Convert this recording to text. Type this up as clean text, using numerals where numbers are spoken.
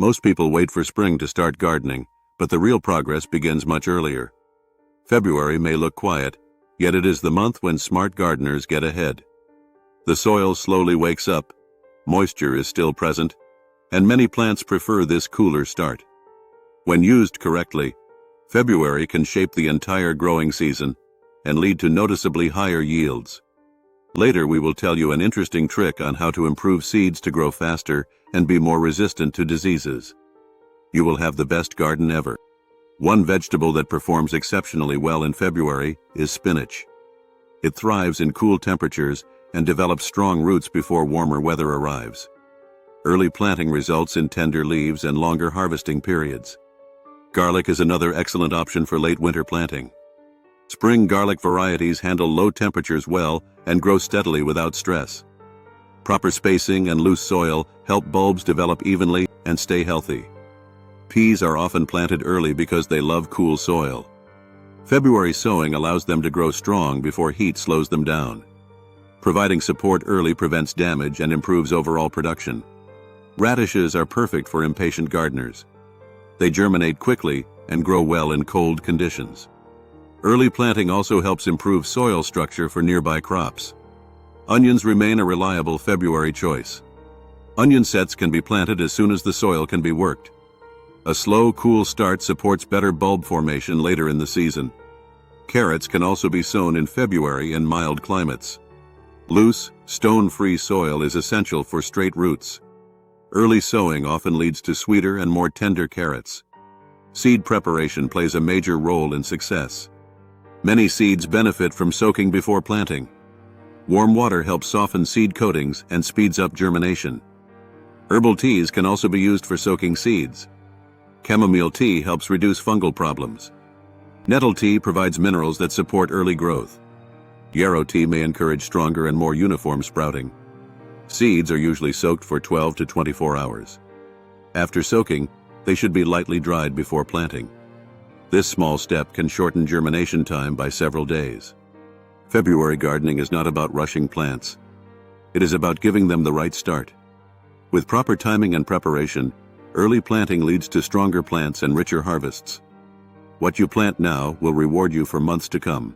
Most people wait for spring to start gardening, but the real progress begins much earlier. February may look quiet, yet it is the month when smart gardeners get ahead. The soil slowly wakes up, moisture is still present, and many plants prefer this cooler start. When used correctly, February can shape the entire growing season and lead to noticeably higher yields. Later we will tell you an interesting trick on how to improve seeds to grow faster and be more resistant to diseases. You will have the best garden ever. One vegetable that performs exceptionally well in February is spinach. It thrives in cool temperatures and develops strong roots before warmer weather arrives. Early planting results in tender leaves and longer harvesting periods. Garlic is another excellent option for late winter planting. Spring garlic varieties handle low temperatures well and grow steadily without stress. Proper spacing and loose soil help bulbs develop evenly and stay healthy. Peas are often planted early because they love cool soil. February sowing allows them to grow strong before heat slows them down. Providing support early prevents damage and improves overall production. Radishes are perfect for impatient gardeners. They germinate quickly and grow well in cold conditions. Early planting also helps improve soil structure for nearby crops. Onions remain a reliable February choice. Onion sets can be planted as soon as the soil can be worked. A slow, cool start supports better bulb formation later in the season. Carrots can also be sown in February in mild climates. Loose, stone-free soil is essential for straight roots. Early sowing often leads to sweeter and more tender carrots. Seed preparation plays a major role in success. Many seeds benefit from soaking before planting. Warm water helps soften seed coatings and speeds up germination. Herbal teas can also be used for soaking seeds. Chamomile tea helps reduce fungal problems. Nettle tea provides minerals that support early growth. Yarrow tea may encourage stronger and more uniform sprouting. Seeds are usually soaked for 12 to 24 hours. After soaking, they should be lightly dried before planting. This small step can shorten germination time by several days. February gardening is not about rushing plants. It is about giving them the right start. With proper timing and preparation, early planting leads to stronger plants and richer harvests. What you plant now will reward you for months to come.